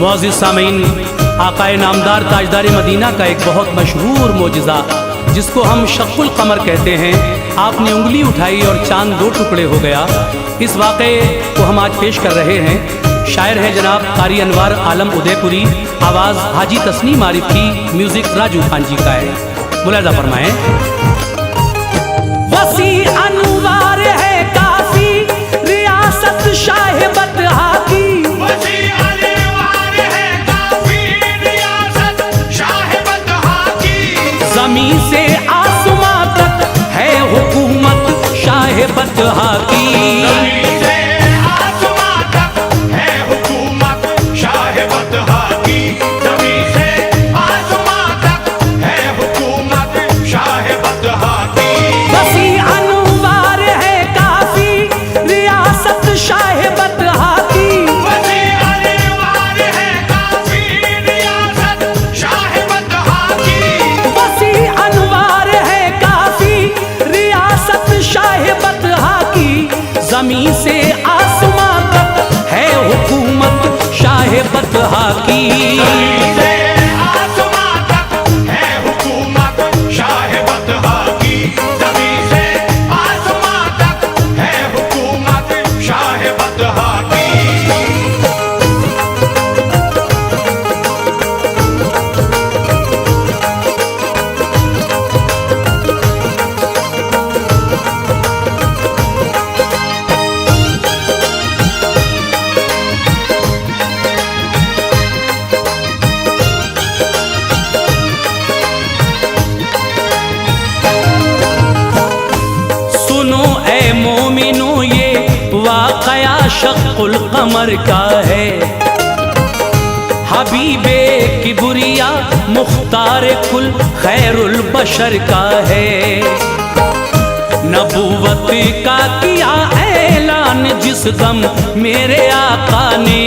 मुअज़्ज़िज़ सामीन, आक़ाए नामदार ताजदार मदीना का एक बहुत मशहूर मोजिज़ा जिसको हम शक़्क़ुल क़मर कहते हैं, आपने उंगली उठाई और चांद दो टुकड़े हो गया। इस वाक़े को हम आज पेश कर रहे हैं। शायर है जनाब क़ारी अनवार आलम उदयपुरी, आवाज़ हाजी तस्नीम आरिफ की, म्यूज़िक राजू खान जी का है। मुलाज़ा फरमाएँ। वसी अनवार है काफ़ी रियासत शाह बतहा की, ज़मीं से आसमां तक है हुकूमत शाह बतहा की। ज़मीं से आसमां तक है हुकूमत शाह बतहा की। ज़मीं से आसमां तक है हुकूमत शाह बतहा की। वसी अनवार है काफ़ी रियासत शाह बतहा की, वसी अनवार है काफ़ी रियासत शाह बतहा की। वसी अनवार है काफ़ी रियासत शाह बतहा की, ज़मीं से आसमां तक है हुकूमत शाह बतहा की। ज़मीं से आसमां तक है हुकूमत शाह बतहा की। ज़मीं से आसमां तक है हुकूमत शाह बतहा की। सुनो ए मोमिनो ये वाक़या शक़्क़ुल क़मर का है, हबीबे किबरिया मुख्तार कुल खैरुल बशर का है। नबूवत का किया ऐलान जिस दम मेरे आका ने,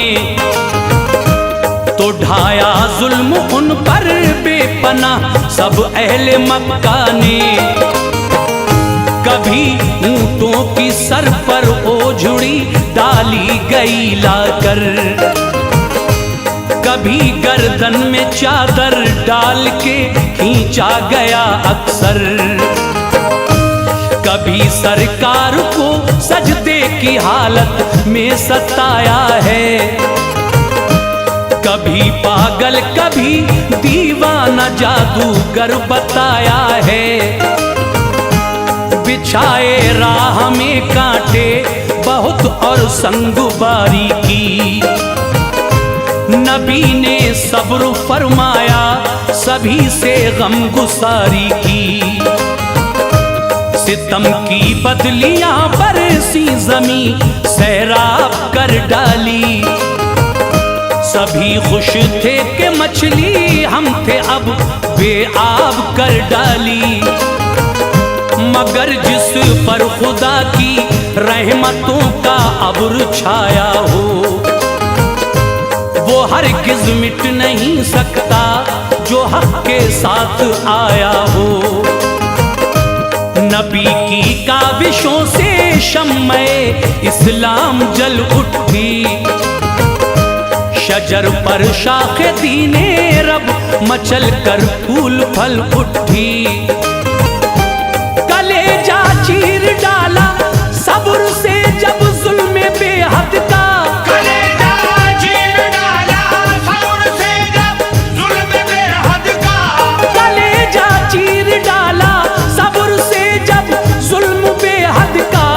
तो ढाया जुल्म उन पर बेपनाह सब अहले मक्का ने। कभी ऊंटों की सर पर ओझड़ी डाली गई लाकर, कभी गर्दन में चादर डाल के खींचा गया अक्सर, कभी सरकार को सजदे की हालत में सताया है, कभी पागल कभी दीवाना जादूगर बताया है। बिछाए राह में कांटे बहुत और संगबारी की, नबी ने सब्र फरमाया सभी से गमगुसारी की। सितम की बदलियां बरसी ज़मीं सैराब कर डाली, सभी खुश थे कि मछली हम थे अब बेआब कर डाली। मगर जिस पर खुदा की रहमतों का अब्र छाया हो, वो हरगिज़ मिट नहीं सकता जो हक के साथ आया हो। नबी की काविशों से शम्मे इस्लाम जल उठी, शजर पर शाखे दीने रब मचल कर फूल फल उठी। कलेजा चीर डाला सब्र से जब जुल्म बेहद का, कलेजा चीर डाला सब्र से जब जुल्म बेहद का। कलेजा चीर डाला सब्र से जब जुल्म बेहद का।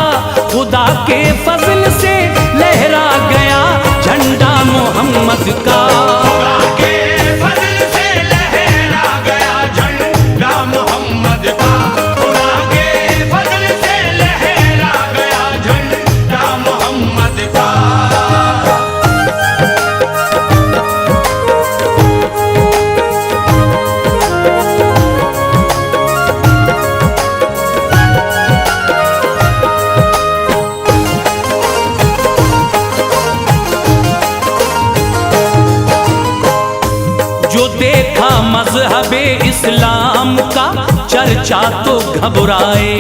खुदा के फजल से लहरा गया झंडा मोहम्मद का। खुदा के फजल से लहरा गया झंडा मोहम्मद का। खुदा के फजल से लहरा गया झंडा मोहम्मद का। जो देखा मज़हबे इस्लाम का चर्चा तो घबराए,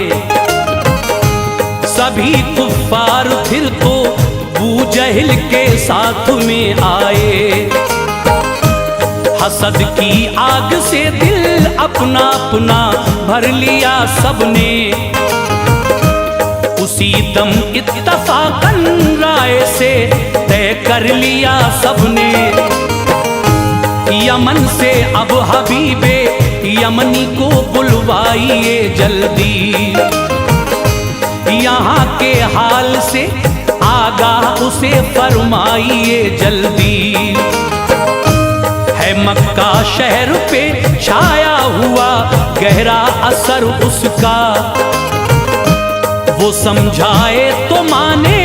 सभी कुफ्फार फिर तो बू जहल के साथ में आए। हसद की आग से दिल अपना अपना भर लिया सबने, उसी दम इत्तफाकन राय से तय कर लिया सबने। यमन से अब हबीबे यमनी को बुलवाइए जल्दी, यहाँ के हाल से आगाह उसे फरमाइए जल्दी। है मक्का शहर पे छाया हुआ गहरा असर उसका, वो समझाए तो माने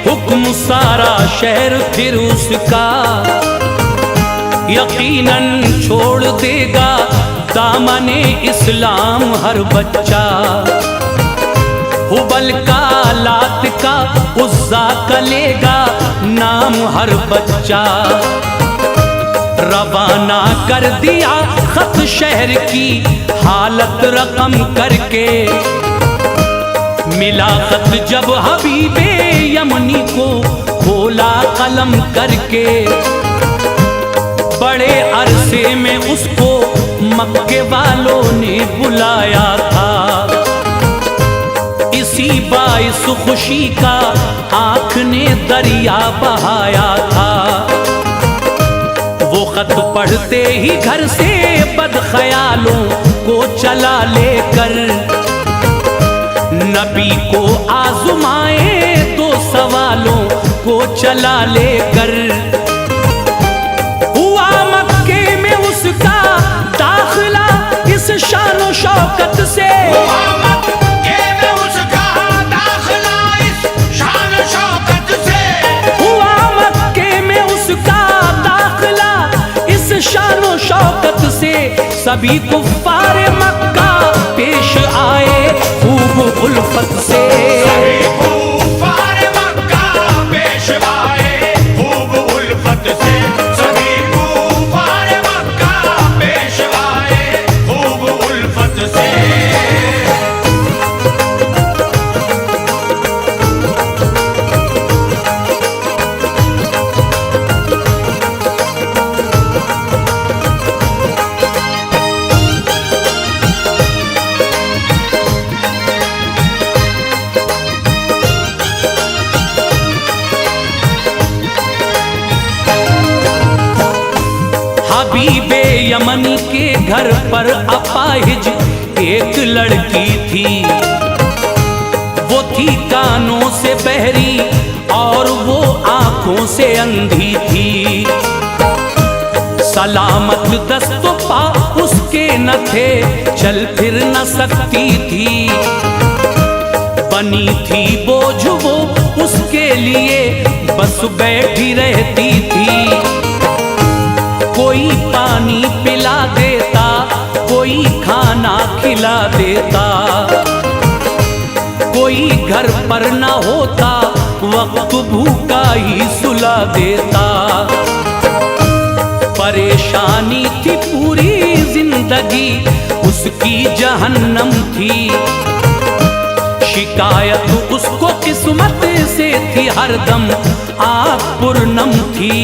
हुक्म सारा शहर फिर उसका। यकीनन छोड़ देगा दामने इस्लाम हर बच्चा, हुबल का लात का उज़्ज़ा का लेगा नाम हर बच्चा। रवाना कर दिया खत शहर की हालत रकम करके, मिला खत जब हबीबे यमनी को खोला कलम करके। बड़े अरसे में उसको मक्के वालों ने बुलाया था, इसी बाइस खुशी का आँख ने दरिया बहाया था। वो खत पढ़ते ही घर से बदख्यालों को चला लेकर, नबी को आज़माए दो सवालों को चला लेकर। हुआ मक्के में उसका दाखिला इस शान शौकत से, शानो शौकत से सभी कुफ्फार मक्का पेश आए खूब उल्फत से। सभी कुफ्फार मक्का पेश आए खूब उल्फत से, सभी कुफ्फार मक्का पेश आए खूब उल्फत से। हबीबे यमनी के घर पर अपाहिज एक लड़की थी, वो थी कानों से बहरी और वो आंखों से अंधी थी। सलामत दस्तों पा उसके न थे, चल फिर न सकती थी। बनी थी बोझ वो उसके लिए बस बैठी रहती थी। कोई पानी पिला देता, कोई खाना खिला देता, कोई घर पर न होता वक्त भूखा ही सुला देता। परेशानी थी पूरी जिंदगी उसकी जहन्नम थी, शिकायत उसको किस्मत से थी हरदम आँख पूर्णम थी।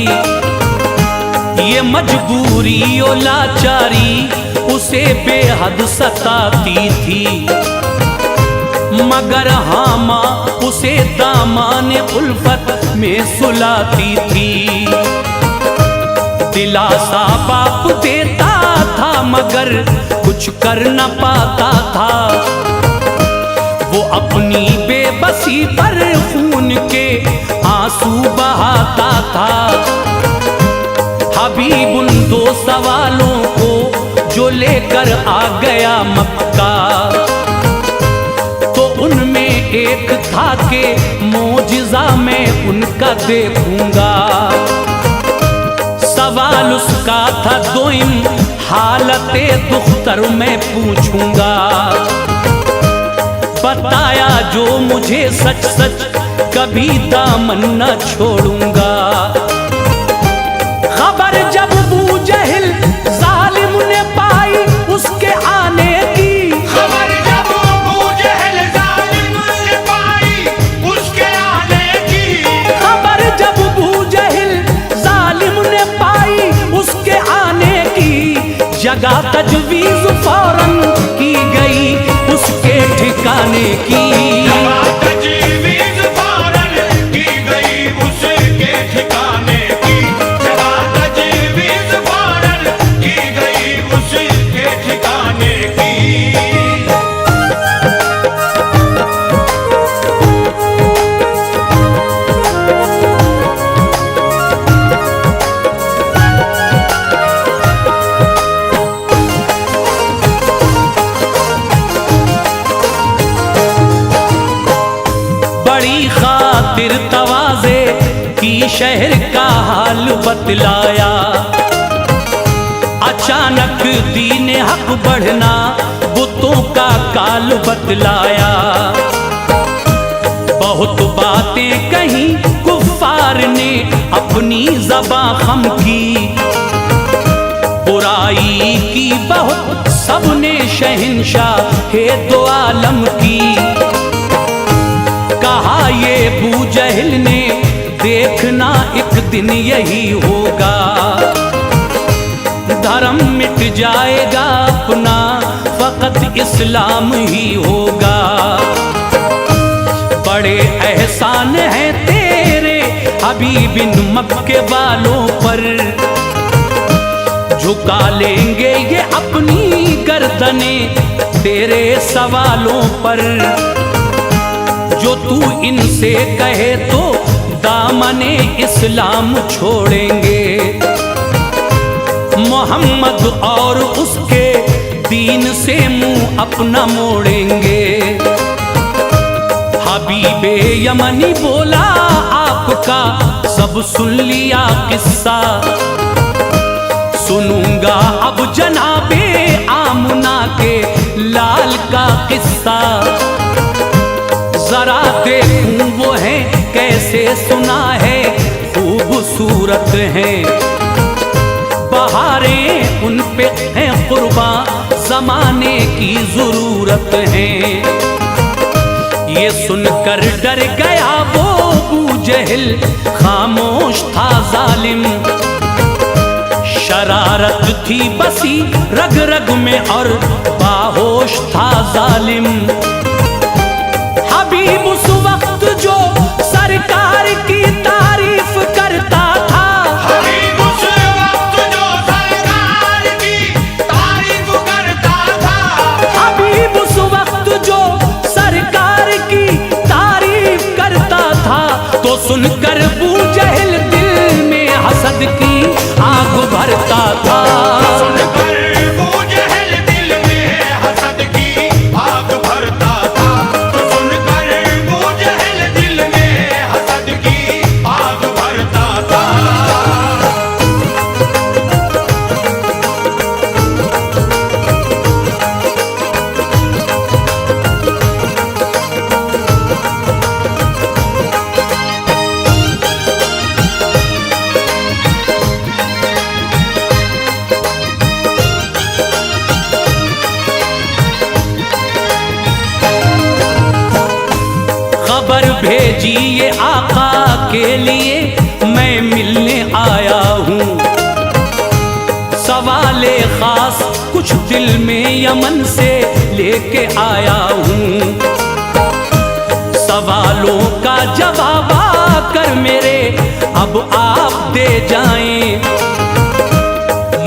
ये मजबूरी और लाचारी उसे बेहद सताती थी, मगर हाँ माँ उसे दामाने उल्फत में सुलाती थी। दिलासा बाप देता था मगर कुछ कर न पाता था, वो अपनी बेबसी पर खून के आंसू बहाता था। हबीब उन दो सवालों को जो लेकर आ गया मक्का, तो उनमें एक था कि मोजिज़ा मैं उनका देखूंगा। सवाल उसका था दोइम हालते दुख्तर मैं पूछूंगा। बताया जो मुझे सच सच कभी दामन न छोड़ूंगा। खबर जब अबू जहल जालिम ने पाई उसके आने की, खबर जब अबू जहल जालिम ने पाई उसके आने की, खबर जब अबू जहल जालिम ने पाई उसके आने की। जगह तजवीज फौरन की गई उसके ठिकाने की। जगह तजवीज फौरन की गई उसके ठिकाने की। जगह तजवीज फौरन की गई उसके ठिकाने की। बड़ी खातिर तवाज़े की शहर का हाल बतलाया। अचानक दीन हक बढ़ना बुतों का काल बतलाया। बहुत बातें कहीं कुफ्फार ने अपनी ज़बां खम की। बुराई की बहुत सबने शहंशाह दो आलम की। कहा ये अबू जहल ने देखना एक दिन यही होगा। धर्म मिट जाएगा अपना फकत इस्लाम ही होगा। बड़े एहसान हैं तेरे हबीब बिन मक्के वालों पर। झुका लेंगे ये अपनी गर्दने तेरे सवालों पर। जो तू इनसे कहे तो दामने इस्लाम छोड़ेंगे। मोहम्मद और उसके दीन से मुंह अपना मोड़ेंगे। हबीबे यमनी बोला आपका सब सुन लिया किस्सा। सुनूंगा अब जनाबे आमुना के लाल का किस्सा। जरा देखूं वो है कैसे सुना है खूबसूरत हैं। बहारें उन पे हैं कुर्बान जमाने की जरूरत है। ये सुनकर डर गया वो अबू जहल खामोश था जालिम। शरारत थी बसी रग रग में और बाहोश था जालिम। हबीब उस वक्त जो सरकार की तारीफ करता था। हबीब उस वक्त जो सरकार की तारीफ करता था। हबीब उस वक्त जो सरकार की तारीफ करता था। तो सुनकर अबू जहल दिल में हसद की आग भरता था। सुनकर अबू जहल दिल में हसद की आग भरता था। तो सुनकर अबू जहल दिल में हसद की आग भरता था। खबर भेजी ये आका के लिए मैं मिलने आया हूँ। सवाले खास कुछ दिल में यमन से लेके आया हूँ। सवालों का जवाब आकर मेरे अब आप दे जाएं।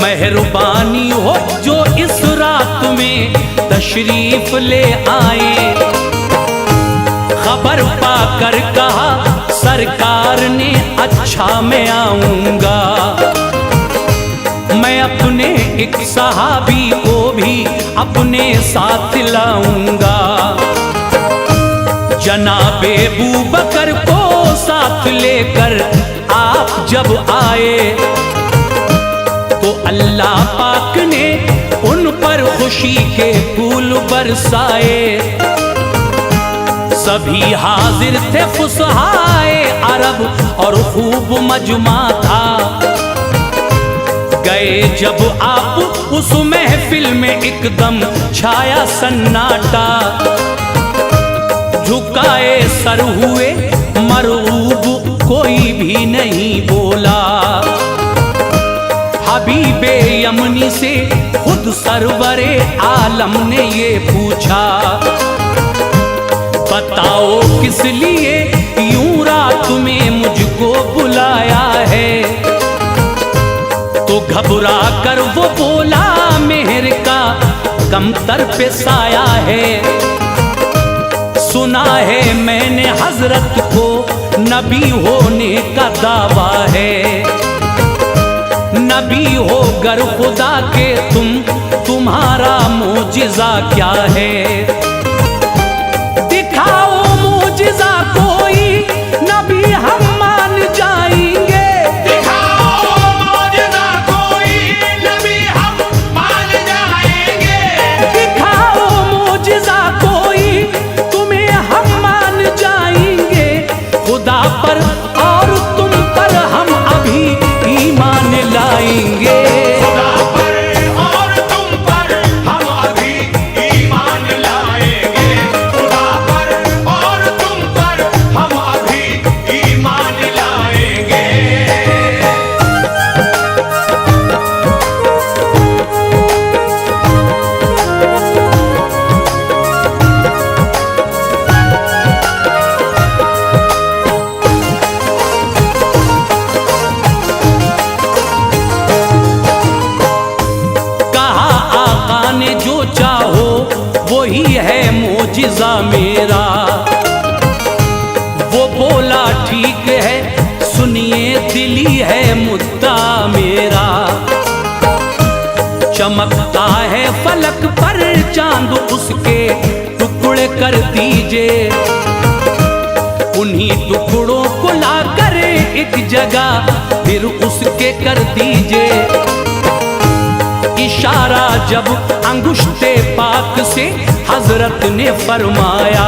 मेहरबानी हो जो इस रात में तशरीफ ले आए। खबर पाकर कहा सरकार ने अच्छा मैं आऊंगा। मैं अपने एक सहाबी को भी अपने साथ लाऊंगा। जनाबे अबू बकर को साथ लेकर आप जब आए तो अल्लाह पाक ने उन पर खुशी के फूल बरसाए। सभी हाजिर थे फुसहाए अरब और खूब मजमा था। गए जब आप उस महफिल में एकदम छाया सन्नाटा। झुकाए सर हुए मरऊब कोई भी नहीं बोला। हबीबे यमनी से खुद सरवरे आलम ने ये पूछा, बताओ किस लिए यूं रात में मुझको बुलाया है। तो घबरा कर वो बोला, मेहर का कमतर पे साया है। सुना है मैंने हजरत को नबी होने का दावा है। नबी हो गर खुदा के तुम्हारा मोजिज़ा क्या है। दिखाओ मोजिज़ा कोई, नबी हम मान जाएंगे। दिखाओ मौजज़ा कोई, नबी हम मान जाएंगे। दिखाओ मोजिज़ा कोई, तुम्हें हम मान जाएंगे। खुदा पर और तुम पर हम अभी ईमान लाएंगे। खुदा पर और तुम पर हम अभी ईमान लाएंगे। खुदा पर और तुम पर हम अभी ईमान लाएंगे। कहा आका ने जो चाहो वही है मोजिज़ा मेरा। वो बोला ठीक है, सुनिए दिली है मुद्दा मेरा। चमकता है फलक पर चांद, उसके टुकड़े कर दीजिए। उन्हीं टुकड़ों को लाकर एक जगह फिर उसके कर दीजिए। इशारा जब अंगुष्ते पाक से हजरत ने फरमाया,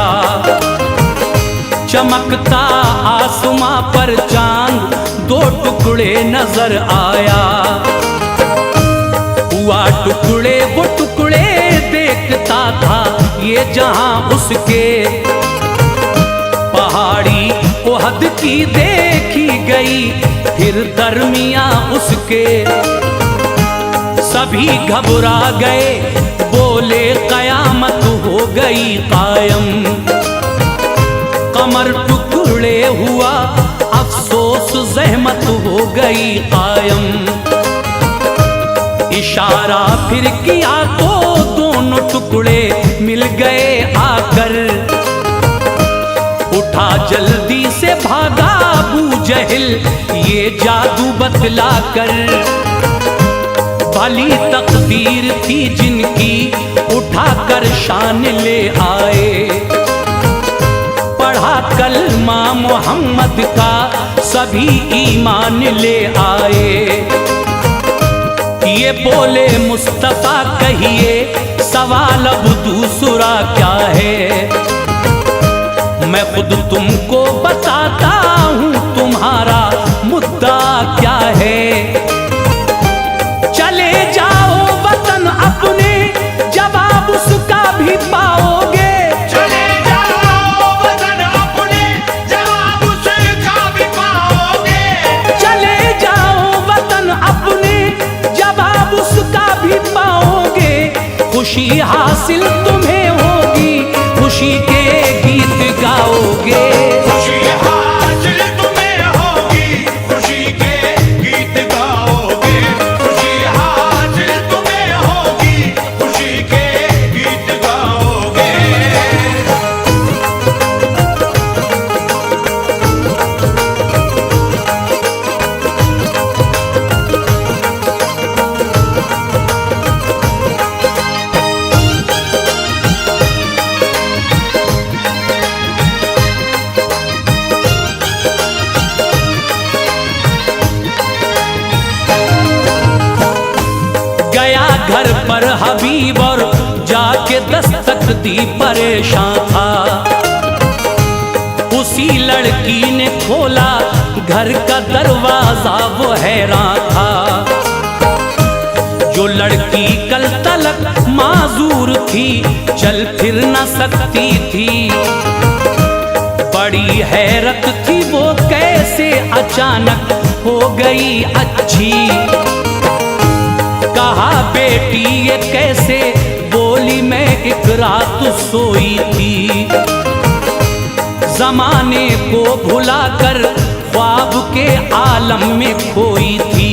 चमकता आसमां पर चांद दो टुकड़े नजर आया। हुआ टुकड़े वो टुकड़े देखता था ये जहां उसके। पहाड़ी ओहद की देखी गई फिर दरमिया उसके। सभी घबरा गए, बोले कयामत हो गई कायम। कमर टुकड़े हुआ, अफसोस जहमत हो गई कायम। इशारा फिर किया तो दोनों टुकड़े मिल गए आकर। उठा जल्दी से भागा अबू जहल ये जादू बतला कर। भली तकदीर थी जिनकी उठाकर शान ले आए। पढ़ा कलमा मोहम्मद का सभी ईमान ले आए। ये बोले मुस्तफा कहिए सवाल अब दूसरा क्या है। मैं खुद तुमको बताता हूँ तुम्हारा मुद्दा क्या है। चले जाओ वतन अपने, जवाब उसका भी पाओगे। चले जाओ वतन अपने, जवाब उसका भी पाओगे। चले जाओ वतन अपने, जवाब उसका भी पाओगे। खुशी हासिल तुम्हें होगी, खुशी के गीत गाओगे। खुशी हासिल तुम्हें होगी, खुशी के गीत गाओगे। खुशी हासिल तुम्हें होगी, खुशी के गीत गाओगे। गया घर पर हबीब और जाके दस्तक दी, परेशान था। उसी लड़की ने खोला घर का दरवाजा, वो हैरान था। जो लड़की कल तलक माजूर थी, चल फिर न सकती थी। बड़ी हैरत थी वो कैसे अचानक हो गई अच्छी। कहा ऐसे बोली मैं एक रात सोई थी, जमाने को भुलाकर ख्वाब के आलम में खोई थी।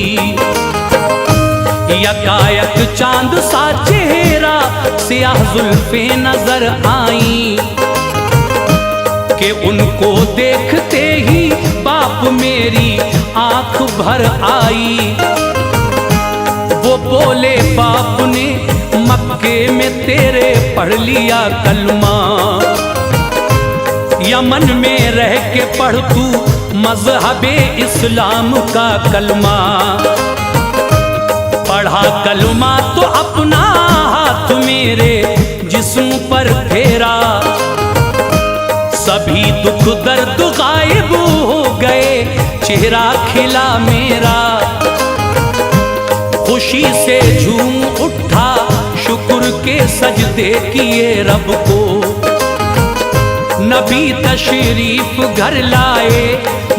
यकायक चांद सा चेहरा सियाह जुल्फे नजर आई कि उनको देखते ही बाप मेरी आंख भर आई। वो बोले बाप ने मक्के में तेरे पढ़ लिया कलमा, यमन में रह के पढ़ तू मजहबे इस्लाम का कलमा। पढ़ा कलमा तो अपना हाथ मेरे जिस्म पर फेरा, सभी दुख दर्द गायब हो गए, चेहरा खिला मेरा। खुशी से झूम उठा, शुक्र के सजदे किए रब को। नबी तशरीफ घर लाए,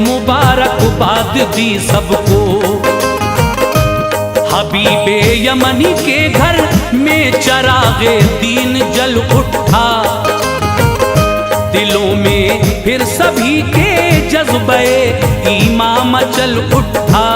मुबारकबाद दी सबको। हबीबे यमनी के घर में चरागे दीन जल उठा, दिलों में फिर सभी के जज्बे ईमान मचल उठा।